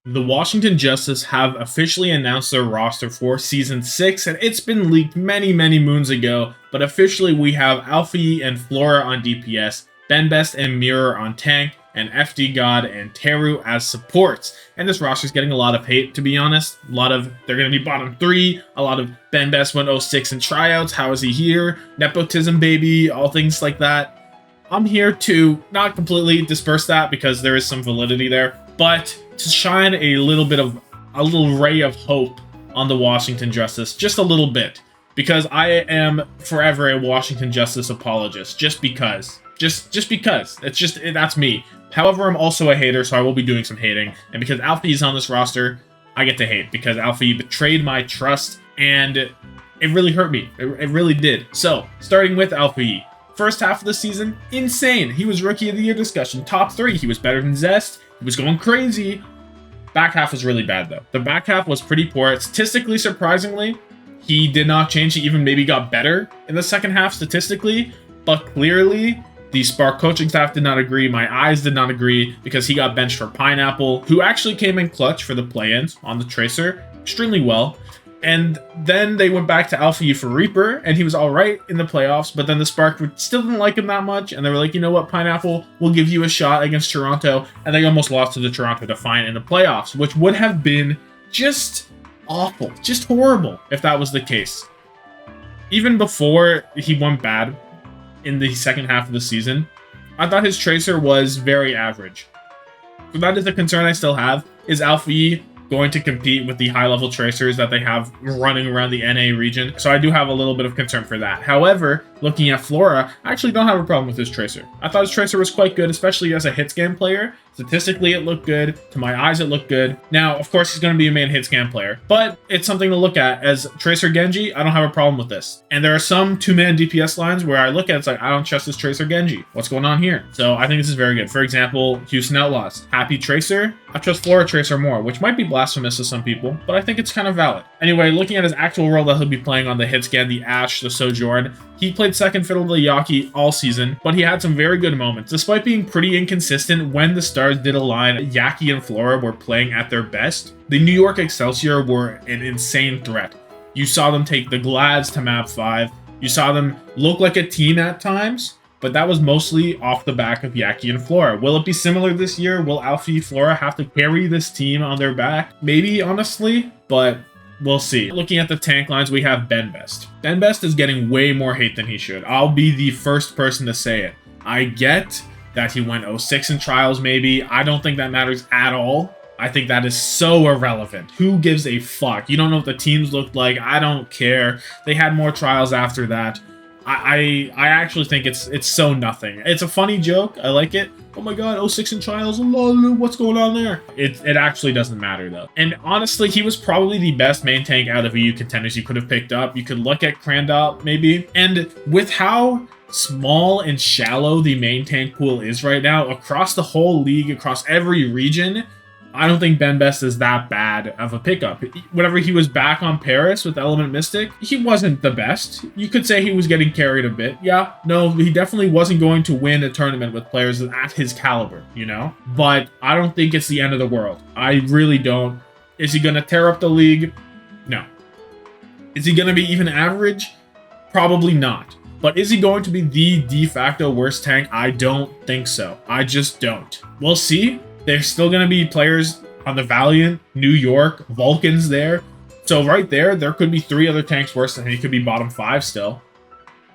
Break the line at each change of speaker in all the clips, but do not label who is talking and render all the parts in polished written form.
The Washington Justice have officially announced their roster for Season 6, and it's been leaked many, many moons ago, but officially we have Alfie and Flora on DPS, BenBetter and Mirror on tank, and FD God and Teru as supports. And this roster is getting a lot of hate, to be honest. They're going to be bottom 3, a lot of BenBetter went 06 in tryouts, how is he here, nepotism baby, all things like that. I'm here to not completely disperse that because there is some validity there, but to shine a little ray of hope on the Washington Justice, just a little bit, because I am forever a Washington Justice apologist, just because. That's me. However, I'm also a hater, so I will be doing some hating, and because Alfie is on this roster, I get to hate, because Alfie betrayed my trust, and it really hurt me. It really did. So, starting with Alfie. First half of the season, insane. He was Rookie of the Year discussion, top 3. He was better than Zest. He was going crazy. Back half was really bad, though. The back half was pretty poor. Statistically, surprisingly, he did not change. He even maybe got better in the second half statistically, but clearly, the Spark coaching staff did not agree. My eyes did not agree because he got benched for Pineapple, who actually came in clutch for the play-ins on the Tracer extremely well. And then they went back to Alfie for Reaper, and he was all right in the playoffs, but then the Spark still didn't like him that much, and they were like, you know what, Pineapple, we'll give you a shot against Toronto, and they almost lost to the Toronto Defiant in the playoffs, which would have been just awful, just horrible if that was the case. Even before he went bad in the second half of the season, I thought his Tracer was very average. So that is a concern I still have. Is Alfie going to compete with the high-level Tracers that they have running around the NA region? So I do have a little bit of concern for that. However, looking at Flora, I actually don't have a problem with his Tracer. I thought his Tracer was quite good, especially as a hit scan player. Statistically, it looked good. To my eyes, it looked good. Now, of course, he's going to be a main hit scan player, but it's something to look at. As Tracer Genji, I don't have a problem with this. And there are some two-man DPS lines where I look at it, it's like, I don't trust this Tracer Genji. What's going on here? So I think this is very good. For example, Houston Outlaws. Happy Tracer. I trust Flora Tracer more, which might be blasphemous to some people, but I think it's kind of valid. Anyway, looking at his actual role that he'll be playing on the hit scan, the Ashe, the Sojourn, he played second fiddle to Yaki all season, but he had some very good moments. Despite being pretty inconsistent when the stars did align, Yaki and Flora were playing at their best. The New York Excelsior were an insane threat. You saw them take the Glads to map 5. You saw them look like a team at times, but that was mostly off the back of Yaki and Flora. Will it be similar this year? Will Alfie Flora have to carry this team on their back? Maybe, honestly, but we'll see. Looking at the tank lines, we have BenBetter. BenBetter is getting way more hate than he should. I'll be the first person to say it. I get that he went 06 in trials, maybe. I don't think that matters at all. I think that is so irrelevant. Who gives a fuck? You don't know what the teams looked like. I don't care. They had more trials after that. I actually think it's so nothing. It's a funny joke. I like it. Oh my god, 06 in trials. What's going on there? It actually doesn't matter though. And honestly, he was probably the best main tank out of EU contenders you could have picked up. You could look at Crandall maybe. And with how small and shallow the main tank pool is right now, across the whole league, across every region, I don't think BenBetter is that bad of a pickup. Whenever he was back on Paris with Element Mystic, he wasn't the best. You could say he was getting carried a bit. Yeah, no, he definitely wasn't going to win a tournament with players at his caliber, you know? But I don't think it's the end of the world. I really don't. Is he going to tear up the league? No. Is he going to be even average? Probably not. But is he going to be the de facto worst tank? I don't think so. I just don't. We'll see. There's still going to be players on the Valiant, New York, Vulcans there. So right there could be 3 other tanks worse than him. He could be bottom 5 still.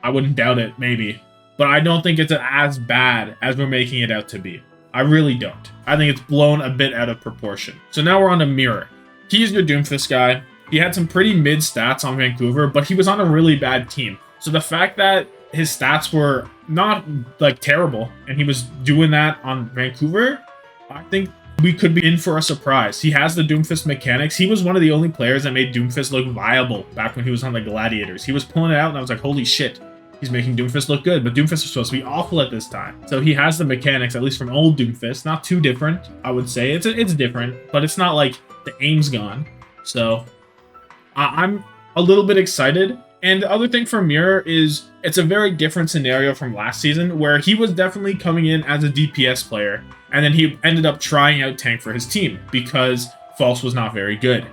I wouldn't doubt it, maybe. But I don't think it's as bad as we're making it out to be. I really don't. I think it's blown a bit out of proportion. So now we're on to Mirror. He's your Doomfist guy. He had some pretty mid stats on Vancouver, but he was on a really bad team. So the fact that his stats were not like terrible and he was doing that on Vancouver, I think we could be in for a surprise. He has the Doomfist mechanics. He was one of the only players that made Doomfist look viable back when he was on the Gladiators. He was pulling it out and I was like, holy shit, he's making Doomfist look good, but Doomfist was supposed to be awful at this time. So he has the mechanics, at least from old Doomfist. Not too different, I would say. It's different, but it's not like the aim's gone. So I'm a little bit excited. And the other thing for Mirror is it's a very different scenario from last season where he was definitely coming in as a DPS player and then he ended up trying out tank for his team because false was not very good.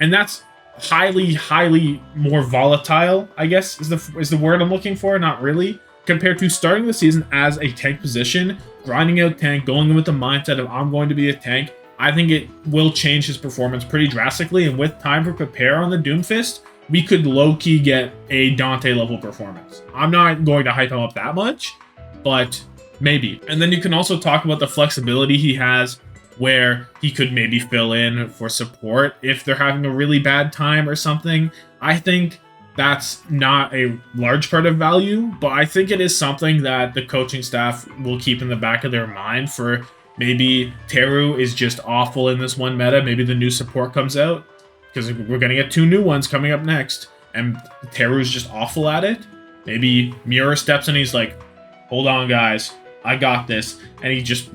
And that's highly more volatile, I guess is the word I'm looking for. Not really, compared to starting the season as a tank position, grinding out tank, going in with the mindset of I'm going to be a tank. I think it will change his performance pretty drastically, and with time to prepare on the Doomfist, we could low-key get a Dante level performance. I'm not going to hype him up that much, but maybe. And then you can also talk about the flexibility he has, where he could maybe fill in for support if they're having a really bad time or something. I think that's not a large part of value, but I think it is something that the coaching staff will keep in the back of their mind for maybe Teru is just awful in this one meta. Maybe the new support comes out, because we're going to get 2 new ones coming up next, and Teru's just awful at it. Maybe Miura steps in, he's like, hold on guys, I got this, and he just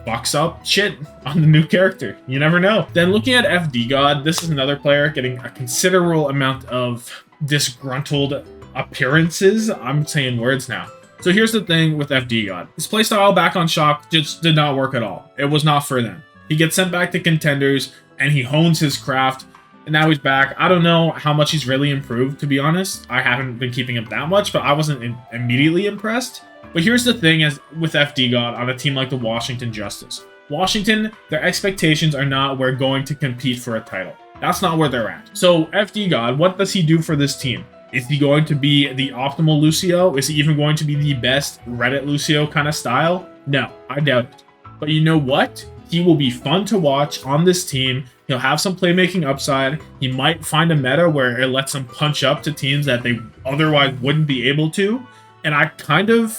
fucks up shit on the new character. You never know. Then looking at FD God, this is another player getting a considerable amount of disgruntled appearances. I'm saying words now. So here's the thing with FD God. His playstyle back on Shock just did not work at all. It was not for them. He gets sent back to contenders, and he hones his craft, and now he's back. I don't know how much he's really improved, to be honest. I haven't been keeping him that much, but I wasn't immediately impressed. But here's the thing as with FD God on a team like the Washington Justice. Washington, their expectations are not we're going to compete for a title. That's not where they're at. So FD God, what does he do for this team? Is he going to be the optimal Lucio? Is he even going to be the best Reddit Lucio kind of style? No, I doubt it. But you know what? He will be fun to watch on this team. He'll have some playmaking upside. He might find a meta where it lets him punch up to teams that they otherwise wouldn't be able to. And I kind of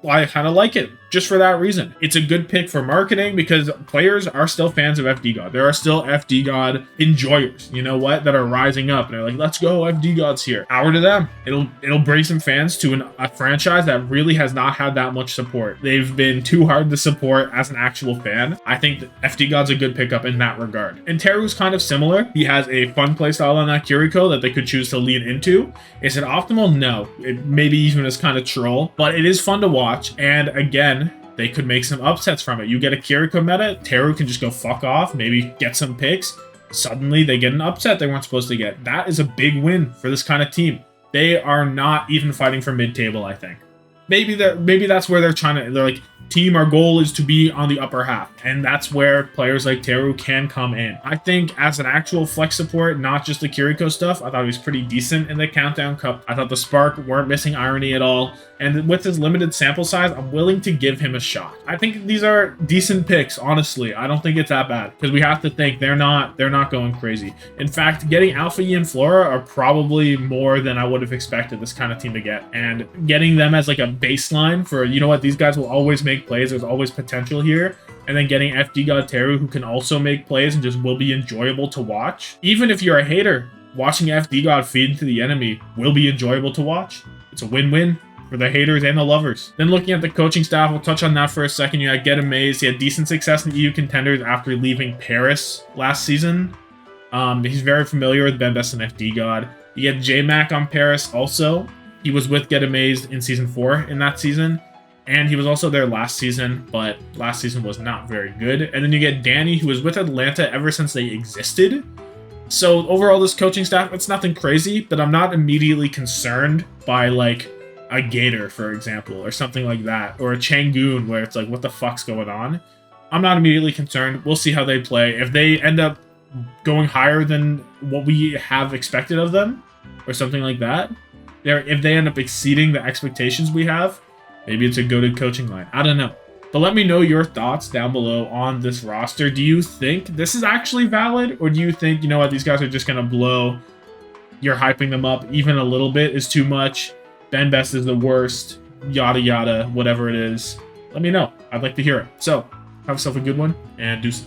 like it just for that reason. It's a good pick for marketing because players are still fans of FD God. There are still FD God enjoyers, you know what, that are rising up and they're like, let's go, FD God's here. Power to them. It'll bring some fans to a franchise that really has not had that much support. They've been too hard to support as an actual fan. I think that FD God's a good pickup in that regard. And Teru's kind of similar. He has a fun playstyle on that Kiriko that they could choose to lean into. Is it optimal? No. It maybe even is kind of troll, but it is fun to watch. And again, they could make some upsets from it. You get a Kiriko meta, Teru can just go fuck off, maybe get some picks. Suddenly they get an upset they weren't supposed to get. That is a big win for this kind of team. They are not even fighting for mid-table, I think. Maybe that's where they're like, team, our goal is to be on the upper half. And that's where players like Teru can come in. I think as an actual flex support, not just the Kiriko stuff, I thought he was pretty decent in the Countdown Cup. I thought the Spark weren't missing irony at all. And with his limited sample size, I'm willing to give him a shot. I think these are decent picks, honestly. I don't think it's that bad because we have to think they're not going crazy. In fact, getting Alfie and Flora are probably more than I would have expected this kind of team to get. And getting them as like a baseline for, you know what, these guys will always make plays. There's always potential here. And then getting FD God Teru, who can also make plays and just will be enjoyable to watch. Even if you're a hater, watching FD God feed into the enemy will be enjoyable to watch. It's a win-win for the haters and the lovers. Then looking at the coaching staff, we'll touch on that for a second. You had Get Amazed. He had decent success in EU contenders after leaving Paris last season. He's very familiar with BenBetter and FD God. You get J-Mac on Paris also. He was with Get Amazed in Season 4 in that season. And he was also there last season, but last season was not very good. And then you get Danny, who was with Atlanta ever since they existed. So overall, this coaching staff, it's nothing crazy, but I'm not immediately concerned by like a Gator, for example, or something like that, or a Changoon where it's like, what the fuck's going on? I'm not immediately concerned. We'll see how they play. If they end up going higher than what we have expected of them, or something like that, if they end up exceeding the expectations we have, maybe it's a goated coaching line. I don't know. But let me know your thoughts down below on this roster. Do you think this is actually valid? Or do you think, you know what, these guys are just going to blow? You're hyping them up even a little bit is too much. BenBetter is the worst. Yada yada, whatever it is. Let me know. I'd like to hear it. So, have yourself a good one, and deuces.